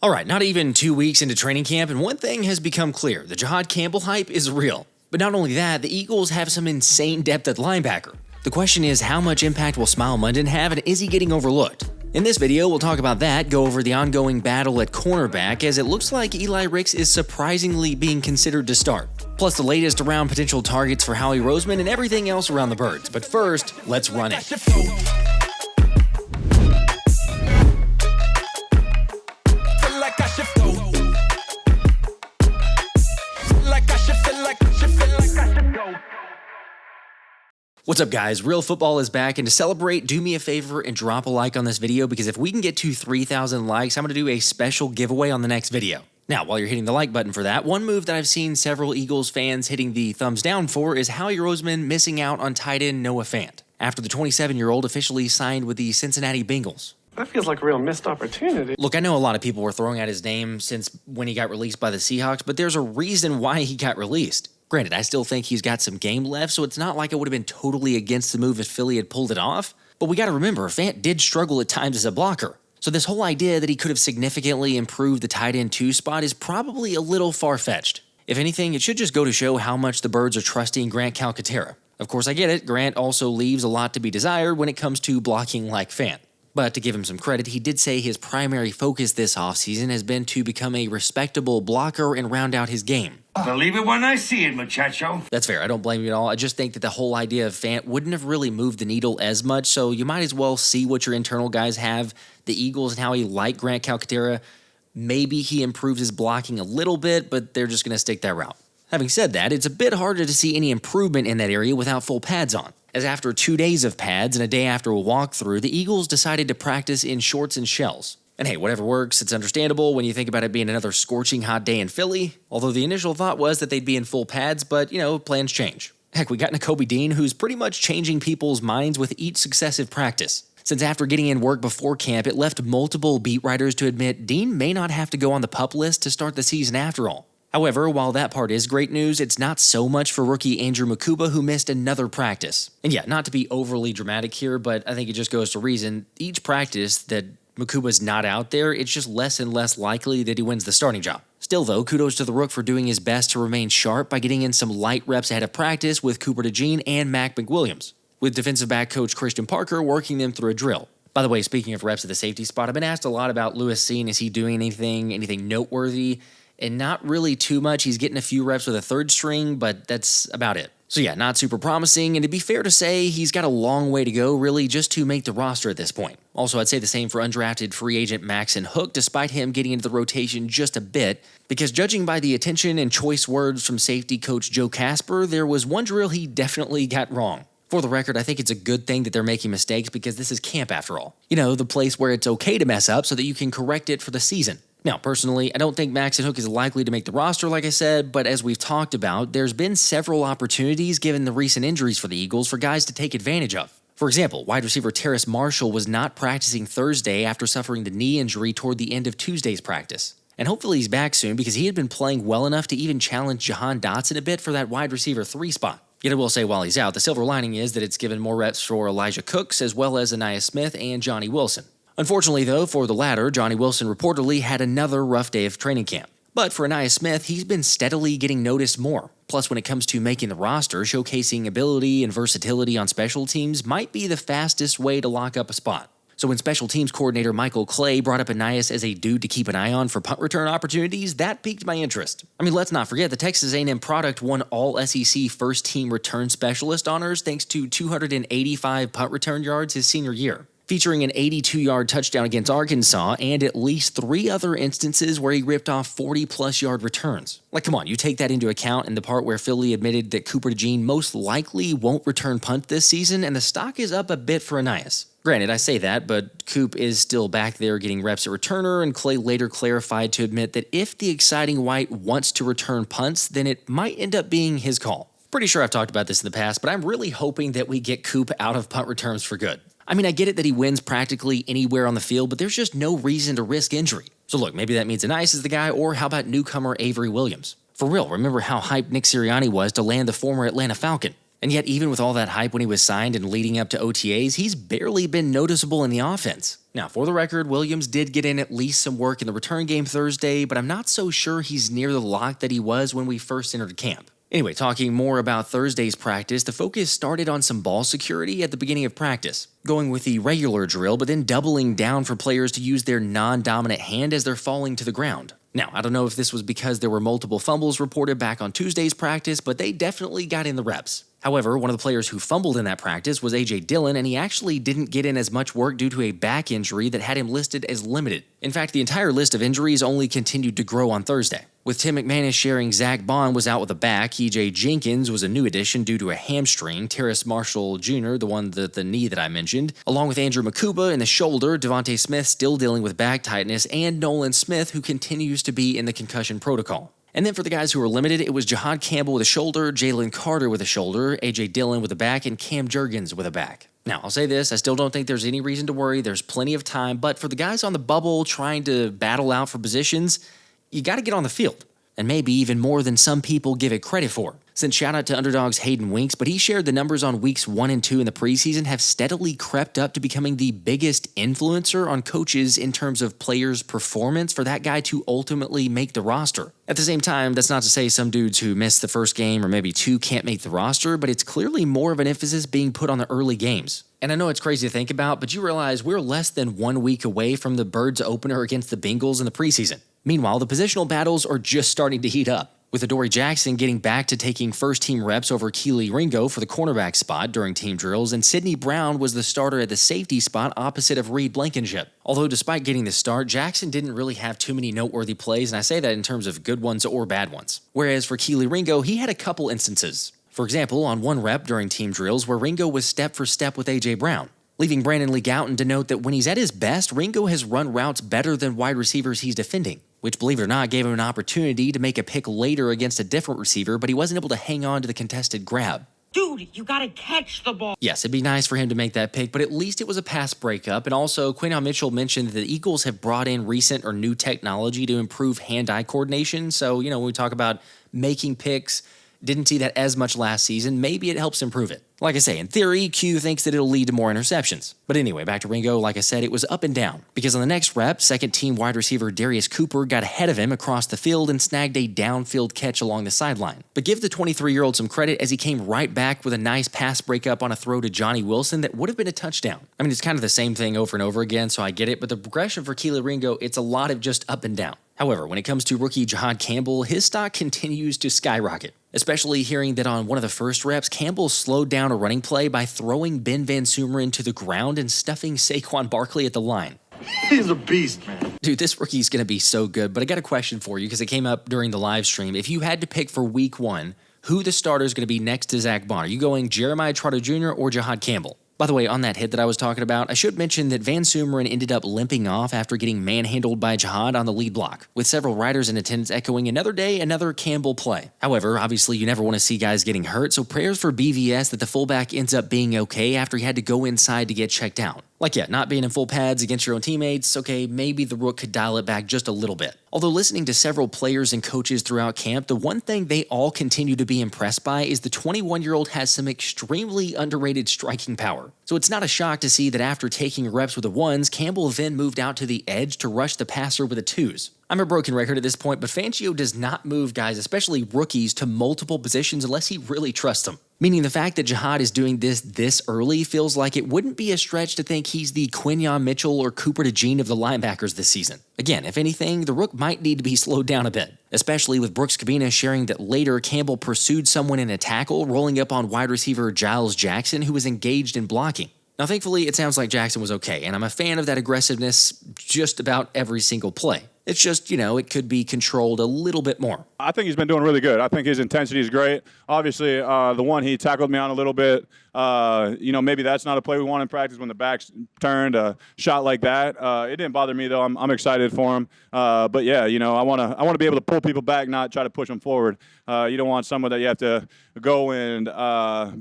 Alright, not even 2 weeks into training camp, and one thing has become clear: the Jihaad Campbell hype is real. But not only that, the Eagles have some insane depth at linebacker. The question is, how much impact will Smael Mondon have, and is he getting overlooked? In this video, we'll talk about that, go over the ongoing battle at cornerback, as it looks like Eli Ricks is surprisingly being considered to start. Plus the latest around potential targets for Howie Roseman and everything else around the birds. But first, let's run it. What's up guys, Real Football is back, and to celebrate, do me a favor and drop a like on this video, because if we can get to 3,000 likes, I'm going to do a special giveaway on the next video. Now, while you're hitting the like button for that, one move that I've seen several Eagles fans hitting the thumbs down for is Howie Roseman missing out on tight end Noah Fant, after the 27-year-old officially signed with the Cincinnati Bengals. That feels like a real missed opportunity. Look, I know a lot of people were throwing out his name since when he got released by the Seahawks, but there's a reason why he got released. Granted, I still think he's got some game left, so it's not like I would have been totally against the move if Philly had pulled it off. But we gotta remember, Fant did struggle at times as a blocker. So this whole idea that he could have significantly improved the tight end 2 spot is probably a little far-fetched. If anything, it should just go to show how much the Birds are trusting Grant Calcaterra. Of course, I get it, Grant also leaves a lot to be desired when it comes to blocking like Fant. But to give him some credit, he did say his primary focus this offseason has been to become a respectable blocker and round out his game. Believe it when I see it, muchacho. That's fair, I don't blame you at all. I just think that the whole idea of Fant wouldn't have really moved the needle as much, so you might as well see what your internal guys have. The Eagles and how he like Grant Calcaterra. Maybe he improves his blocking a little bit, but they're just going to stick that route. Having said that, it's a bit harder to see any improvement in that area without full pads on, as after 2 days of pads and a day after a walkthrough, the Eagles decided to practice in shorts and shells. And hey, whatever works, it's understandable when you think about it being another scorching hot day in Philly, although the initial thought was that they'd be in full pads, but, plans change. Heck, we got Nakobe Dean, who's pretty much changing people's minds with each successive practice. Since after getting in work before camp, it left multiple beat writers to admit Dean may not have to go on the PUP list to start the season after all. However, while that part is great news, it's not so much for rookie Andrew Mukuba, who missed another practice. And yeah, not to be overly dramatic here, but I think it just goes to reason, each practice that Mukuba's not out there, it's just less and less likely that he wins the starting job. Still though, kudos to the Rook for doing his best to remain sharp by getting in some light reps ahead of practice with Cooper DeJean and Mac McWilliams, with defensive back coach Christian Parker working them through a drill. By the way, speaking of reps at the safety spot, I've been asked a lot about Lewis Cine. Is he doing anything noteworthy? And not really too much. He's getting a few reps with a third string, but that's about it. So yeah, not super promising, and to be fair to say, he's got a long way to go, really, just to make the roster at this point. Also, I'd say the same for undrafted free agent Maxen, despite him getting into the rotation just a bit, because judging by the attention and choice words from safety coach Joe Casper, there was one drill he definitely got wrong. For the record, I think it's a good thing that they're making mistakes, because this is camp after all. The place where it's okay to mess up so that you can correct it for the season. Now, personally, I don't think Maxen is likely to make the roster, like I said, but as we've talked about, there's been several opportunities given the recent injuries for the Eagles for guys to take advantage of. For example, wide receiver Terrace was not practicing Thursday after suffering the knee injury toward the end of Tuesday's practice. And hopefully he's back soon, because he had been playing well enough to even challenge Jahan Dotson a bit for that wide receiver 3 spot. Yet I will say, while he's out, the silver lining is that it's given more reps for Elijah Cooks as well as Ainias Smith and Johnny Wilson. Unfortunately, though, for the latter, Johnny Wilson reportedly had another rough day of training camp. But for Ainias Smith, he's been steadily getting noticed more. Plus, when it comes to making the roster, showcasing ability and versatility on special teams might be the fastest way to lock up a spot. So when special teams coordinator Michael Clay brought up Ainias as a dude to keep an eye on for punt return opportunities, that piqued my interest. I mean, let's not forget, the Texas A&M product won All-SEC first-team return specialist honors thanks to 285 punt return yards his senior year, featuring an 82-yard touchdown against Arkansas and at least 3 other instances where he ripped off 40-plus yard returns. Like, come on, you take that into account in the part where Philly admitted that Cooper DeJean most likely won't return punt this season, and the stock is up a bit for Ainias. Granted, I say that, but Coop is still back there getting reps at returner, and Clay later clarified to admit that if the exciting white wants to return punts, then it might end up being his call. Pretty sure I've talked about this in the past, but I'm really hoping that we get Coop out of punt returns for good. I mean, I get it that he wins practically anywhere on the field, but there's just no reason to risk injury. So look, maybe that means Ainias is the guy, or how about newcomer Avery Williams? For real, remember how hyped Nick Sirianni was to land the former Atlanta Falcon? And yet, even with all that hype when he was signed and leading up to OTAs, he's barely been noticeable in the offense. Now, for the record, Williams did get in at least some work in the return game Thursday, but I'm not so sure he's near the lock that he was when we first entered camp. Anyway, talking more about Thursday's practice, the focus started on some ball security at the beginning of practice, going with the regular drill, but then doubling down for players to use their non-dominant hand as they're falling to the ground. Now, I don't know if this was because there were multiple fumbles reported back on Tuesday's practice, but they definitely got in the reps. However, one of the players who fumbled in that practice was AJ Dillon, and he actually didn't get in as much work due to a back injury that had him listed as limited. In fact, the entire list of injuries only continued to grow on Thursday. With Tim McManus sharing Zach Bond was out with a back, EJ Jenkins was a new addition due to a hamstring, Terrace Marshall Jr., the knee that I mentioned, along with Andrew Mukuba in the shoulder, Devontae Smith still dealing with back tightness, and Nolan Smith, who continues to be in the concussion protocol. And then for the guys who were limited, it was Jihaad Campbell with a shoulder, Jalen Carter with a shoulder, AJ Dillon with a back, and Cam Jurgens with a back. Now, I'll say this, I still don't think there's any reason to worry. There's plenty of time, but for the guys on the bubble trying to battle out for positions, you got to get on the field. And maybe even more than some people give it credit for. Sent shout out to Underdog's Hayden Winks, but he shared the numbers on weeks 1 and 2 in the preseason have steadily crept up to becoming the biggest influencer on coaches in terms of players' performance for that guy to ultimately make the roster. At the same time, that's not to say some dudes who missed the first game or maybe 2 can't make the roster, but it's clearly more of an emphasis being put on the early games. And I know it's crazy to think about, but you realize we're less than 1 week away from the Birds opener against the Bengals in the preseason. Meanwhile, the positional battles are just starting to heat up, with Adoree Jackson getting back to taking first-team reps over Kelee Ringo for the cornerback spot during team drills, and Sidney Brown was the starter at the safety spot opposite of Reed Blankenship. Although despite getting the start, Jackson didn't really have too many noteworthy plays, and I say that in terms of good ones or bad ones. Whereas for Kelee Ringo, he had a couple instances. For example, on one rep during team drills where Ringo was step for step with AJ Brown, leaving Brandon Lee Gowton to note that when he's at his best, Ringo has run routes better than wide receivers he's defending, which, believe it or not, gave him an opportunity to make a pick later against a different receiver, but he wasn't able to hang on to the contested grab. Dude, you gotta catch the ball. Yes, it'd be nice for him to make that pick, but at least it was a pass breakup. And also, Quinyon Mitchell mentioned that the Eagles have brought in recent or new technology to improve hand-eye coordination. So, when we talk about making picks, didn't see that as much last season. Maybe it helps improve it. Like I say, in theory, Q thinks that it'll lead to more interceptions. But anyway, back to Ringo, like I said, it was up and down. Because on the next rep, second-team wide receiver Darius Cooper got ahead of him across the field and snagged a downfield catch along the sideline. But give the 23-year-old some credit as he came right back with a nice pass breakup on a throw to Johnny Wilson that would have been a touchdown. I mean, it's kind of the same thing over and over again, so I get it, but the progression for Kelee Ringo, it's a lot of just up and down. However, when it comes to rookie Jihaad Campbell, his stock continues to skyrocket, especially hearing that on one of the first reps, Campbell slowed down a running play by throwing Ben Van Sumeren to the ground and stuffing Saquon Barkley at the line. He's a beast, man. Dude, this rookie's going to be so good, but I got a question for you because it came up during the live stream. If you had to pick for week 1, who the starter is going to be next to Zach Bond, are you going Jeremiah Trotter Jr. or Jihaad Campbell? By the way, on that hit that I was talking about, I should mention that Van Sumeren ended up limping off after getting manhandled by Jahan on the lead block, with several riders in attendance echoing another day, another Campbell play. However, obviously you never want to see guys getting hurt, so prayers for BVS that the fullback ends up being okay after he had to go inside to get checked out. Like, yeah, not being in full pads against your own teammates, okay, maybe the Rook could dial it back just a little bit. Although listening to several players and coaches throughout camp, the one thing they all continue to be impressed by is the 21-year-old has some extremely underrated striking power. So it's not a shock to see that after taking reps with the 1s, Campbell then moved out to the edge to rush the passer with the 2s. I'm a broken record at this point, but Fangio does not move guys, especially rookies, to multiple positions unless he really trusts them. Meaning the fact that Jihaad is doing this early feels like it wouldn't be a stretch to think he's the Quinyon Mitchell or Cooper DeJean of the linebackers this season. Again, if anything, the Rook might need to be slowed down a bit, especially with Brooks Cabina sharing that later Campbell pursued someone in a tackle, rolling up on wide receiver Giles Jackson, who was engaged in blocking. Now, thankfully, it sounds like Jackson was okay, and I'm a fan of that aggressiveness just about every single play. It's just, it could be controlled a little bit more. I think he's been doing really good. I think his intensity is great. Obviously, the one he tackled me on a little bit, maybe that's not a play we want in practice when the back's turned, a shot like that. It didn't bother me, though. I'm excited for him. But, yeah, I want to be able to pull people back, not try to push them forward. You don't want someone that you have to go and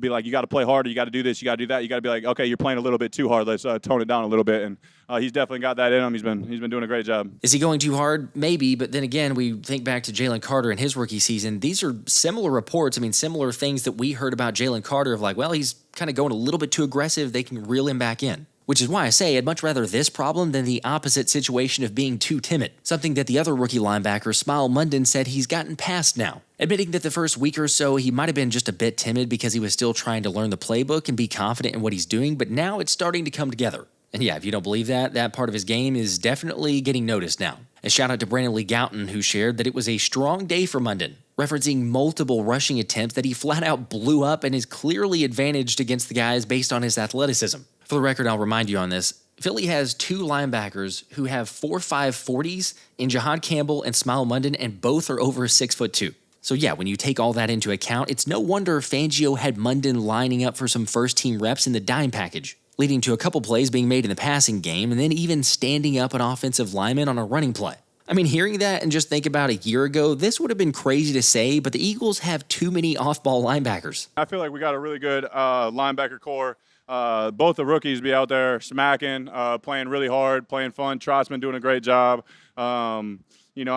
be like, you got to play harder, you got to do this, you got to do that. You got to be like, okay, you're playing a little bit too hard. Let's tone it down a little bit. And he's definitely got that in him. He's been doing a great job. Is he going too hard? Maybe, but then again, we think back to Jalen Carter in his rookie season. These are similar reports. Similar things that we heard about Jalen Carter of like, well, he's kind of going a little bit too aggressive. They can reel him back in. Which is why I say I'd much rather this problem than the opposite situation of being too timid, something that the other rookie linebacker, Smael Mondon, said he's gotten past now, admitting that the first week or so he might have been just a bit timid because he was still trying to learn the playbook and be confident in what he's doing, but now it's starting to come together. And yeah, if you don't believe that, that part of his game is definitely getting noticed now. A shout out to Brandon Lee Gouton, who shared that it was a strong day for Mondon, referencing multiple rushing attempts that he flat out blew up and is clearly advantaged against the guys based on his athleticism. For the record, I'll remind you on this, Philly has two linebackers who have 4.5 40s in Jihaad Campbell and Smael Mondon, and both are over 6'2". So yeah, when you take all that into account, it's no wonder Fangio had Mondon lining up for some first-team reps in the dime package, leading to a couple plays being made in the passing game, and then even standing up an offensive lineman on a running play. I mean, hearing that and just think about a year ago, this would have been crazy to say, but the Eagles have too many off-ball linebackers. I feel like we got a really good linebacker core. Both the rookies be out there smacking, playing really hard, playing fun. Trotsman doing a great job. I'm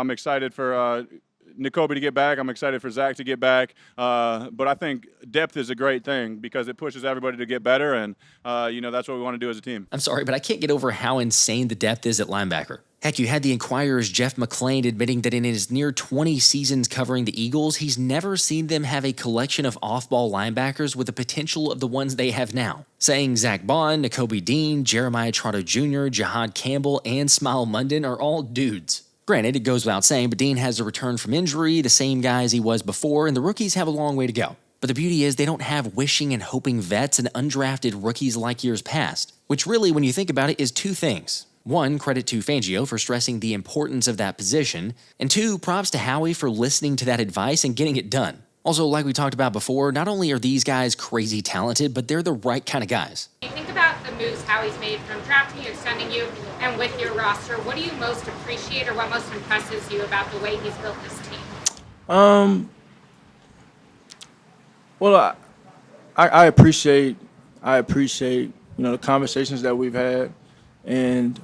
excited for Nakobe to get back. I'm excited for Zach to get back. But I think depth is a great thing because it pushes everybody to get better, and that's what we want to do as a team. I'm sorry, but I can't get over how insane the depth is at linebacker. Heck, you had the Inquirer's Jeff McLaurin admitting that in his near 20 seasons covering the Eagles, he's never seen them have a collection of off-ball linebackers with the potential of the ones they have now, saying Zach Bond, Nakobe Dean, Jeremiah Trotter Jr., Jihaad Campbell, and Smael Mondon are all dudes. Granted, it goes without saying, but Dean has a return from injury, the same guy as he was before, and the rookies have a long way to go. But the beauty is they don't have wishing and hoping vets and undrafted rookies like years past, which really, when you think about it, is two things. One, credit to Fangio for stressing the importance of that position, and two, props to Howie for listening to that advice and getting it done. Also, like we talked about before, not only are these guys crazy talented, but they're the right kind of guys. When you think about the moves Howie's made from drafting you, extending you, and with your roster, what do you most appreciate or what most impresses you about the way he's built this team? Well, I appreciate the conversations that we've had and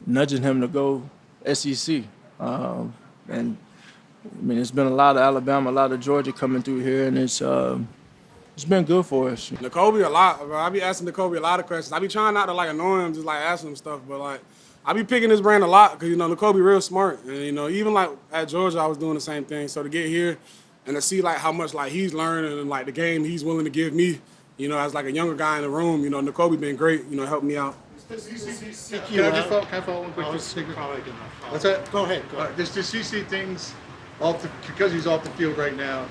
nudging him to go SEC. And I mean, it's been a lot of Alabama, a lot of Georgia coming through here, and it's been good for us. Nakobe a lot, bro. I be asking Nakobe a lot of questions. I be trying not to annoy him, just asking him stuff, but I be picking his brain a lot because Nakobe real smart, and even at Georgia I was doing the same thing. So to get here and to see how much he's learning and the game he's willing to give me, as a younger guy in the room, Nakobe been great, helping me out. Can I follow one quick? What's that? Go ahead. Does he see things because he's off the field right now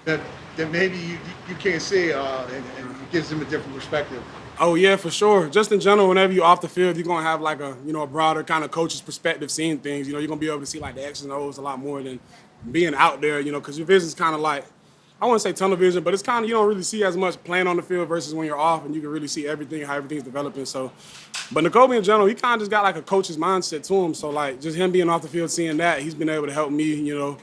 that maybe you can't see and it gives him a different perspective? Oh yeah, for sure. Just in general, whenever you're off the field, you're gonna have a broader kind of coach's perspective, seeing things. You're gonna be able to see the X's and O's a lot more than being out there. Because your vision's kind of I wouldn't say tunnel vision, but it's kind of you don't really see as much playing on the field versus when you're off, and you can really see everything, how everything's developing. So, but Nakobe in general, he kind of just got a coach's mindset to him. So just him being off the field, seeing that, he's been able to help me.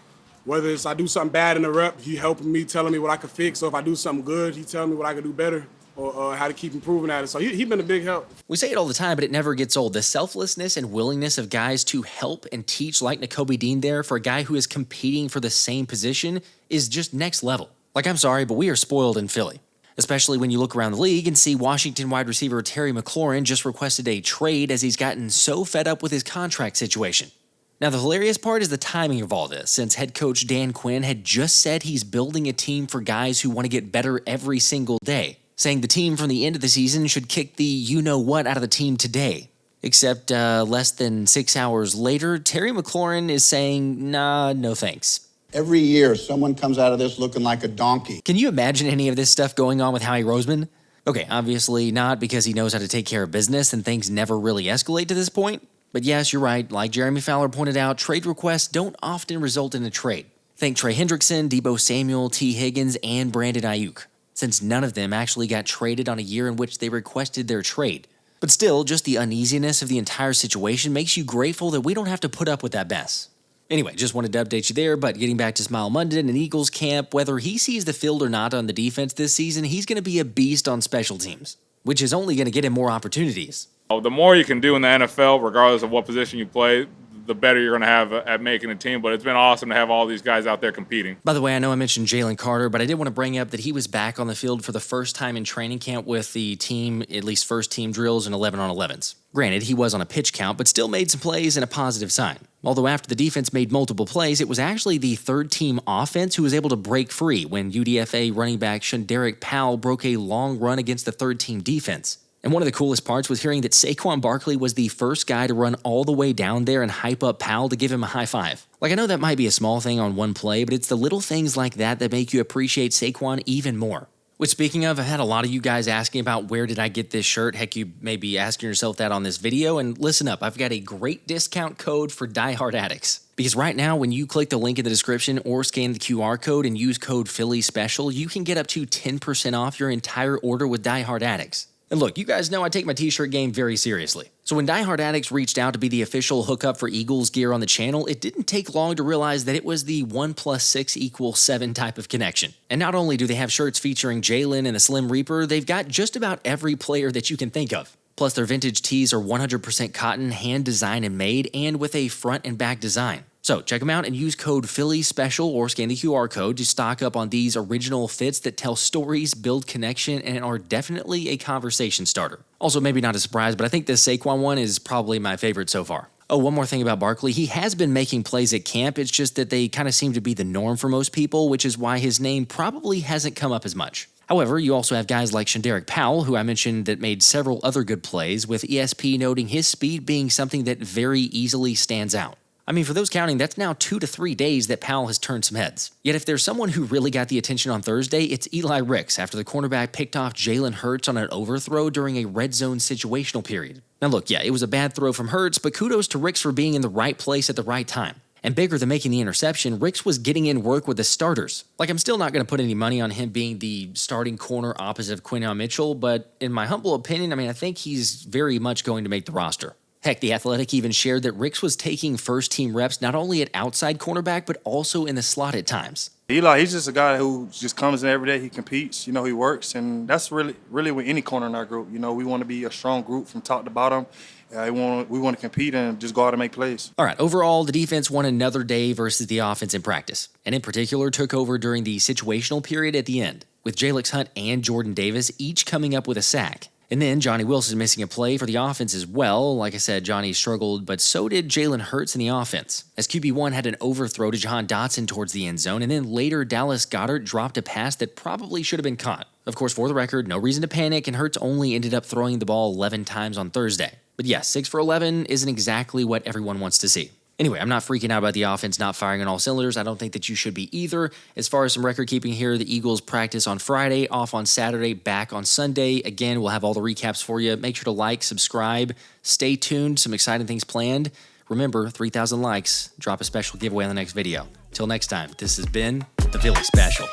Whether it's I do something bad in the rep, he helping me, telling me what I could fix. So if I do something good, he telling me what I could do better or how to keep improving at it. So he been a big help. We say it all the time, but it never gets old. The selflessness and willingness of guys to help and teach like Nakobe Dean there for a guy who is competing for the same position is just next level. I'm sorry, but we are spoiled in Philly, especially when you look around the league and see Washington wide receiver Terry McLaurin just requested a trade as he's gotten so fed up with his contract situation. Now, the hilarious part is the timing of all this, since head coach Dan Quinn had just said he's building a team for guys who want to get better every single day, saying the team from the end of the season should kick the you-know-what out of the team today. Except less than 6 hours later, Terry McLaurin is saying, nah, no thanks. Every year, someone comes out of this looking like a donkey. Can you imagine any of this stuff going on with Howie Roseman? Okay, obviously not because he knows how to take care of business and things never really escalate to this point. But yes, you're right. Like Jeremy Fowler pointed out, trade requests don't often result in a trade. Think Trey Hendrickson, Deebo Samuel, T. Higgins, and Brandon Ayuk, since none of them actually got traded on a year in which they requested their trade. But still, just the uneasiness of the entire situation makes you grateful that we don't have to put up with that mess. Anyway, just wanted to update you there, but getting back to Smael Mondon and Eagles camp, whether he sees the field or not on the defense this season, he's going to be a beast on special teams, which is only going to get him more opportunities. The more you can do in the NFL, regardless of what position you play, the better you're going to have at making a team. But it's been awesome to have all these guys out there competing. By the way, I know I mentioned Jalen Carter, but I did want to bring up that he was back on the field for the first time in training camp with the team, at least first team drills and 11-on-11s. Granted, he was on a pitch count, but still made some plays and a positive sign. Although after the defense made multiple plays, it was actually the third-team offense who was able to break free when UDFA running back Shunderick Powell broke a long run against the third-team defense. And one of the coolest parts was hearing that Saquon Barkley was the first guy to run all the way down there and hype up Powell to give him a high five. Like, I know that might be a small thing on one play, but it's the little things like that that make you appreciate Saquon even more. Which, speaking of, I've had a lot of you guys asking about where did I get this shirt. Heck, you may be asking yourself that on this video. And listen up, I've got a great discount code for diehard addicts. Because right now, when you click the link in the description or scan the QR code and use code Philly Special, you can get up to 10% off your entire order with diehard addicts. And look, you guys know I take my t-shirt game very seriously. So when Die Hard Addicts reached out to be the official hookup for Eagles gear on the channel, it didn't take long to realize that it was the 1 + 6 = 7 type of connection. And not only do they have shirts featuring Jalen and the Slim Reaper, they've got just about every player that you can think of. Plus, their vintage tees are 100% cotton, hand-designed and made, and with a front and back design. So check them out and use code Philly Special or scan the QR code to stock up on these original fits that tell stories, build connection, and are definitely a conversation starter. Also, maybe not a surprise, but I think this Saquon one is probably my favorite so far. Oh, one more thing about Barkley. He has been making plays at camp. It's just that they kind of seem to be the norm for most people, which is why his name probably hasn't come up as much. However, you also have guys like Shunderick Powell, who I mentioned that made several other good plays, with ESP noting his speed being something that very easily stands out. I mean, for those counting, that's now 2 to 3 days that Powell has turned some heads. Yet if there's someone who really got the attention on Thursday, it's Eli Ricks after the cornerback picked off Jalen Hurts on an overthrow during a red zone situational period. Now look, yeah, it was a bad throw from Hurts, but kudos to Ricks for being in the right place at the right time. And bigger than making the interception, Ricks was getting in work with the starters. Like, I'm still not going to put any money on him being the starting corner opposite of Quinyon Mitchell, but in my humble opinion, I think he's very much going to make the roster. Heck, The Athletic even shared that Ricks was taking first-team reps not only at outside cornerback, but also in the slot at times. Eli, he's just a guy who just comes in every day, he competes, he works, and that's really with any corner in our group. We want to be a strong group from top to bottom. We want to compete and just go out and make plays. All right, overall, the defense won another day versus the offense in practice, and in particular took over during the situational period at the end, with Jalyx Hunt and Jordan Davis each coming up with a sack. And then Johnny Wilson missing a play for the offense as well. Like I said, Johnny struggled, but so did Jalen Hurts in the offense, as QB1 had an overthrow to Jahan Dotson towards the end zone, and then later Dallas Goedert dropped a pass that probably should have been caught. Of course, for the record, no reason to panic, and Hurts only ended up throwing the ball 11 times on Thursday. But yes, 6 for 11 isn't exactly what everyone wants to see. Anyway, I'm not freaking out about the offense not firing on all cylinders. I don't think that you should be either. As far as some record keeping here, the Eagles practice on Friday, off on Saturday, back on Sunday. Again, we'll have all the recaps for you. Make sure to like, subscribe, stay tuned. Some exciting things planned. Remember, 3,000 likes, drop a special giveaway on the next video. Till next time, this has been the Philly Special.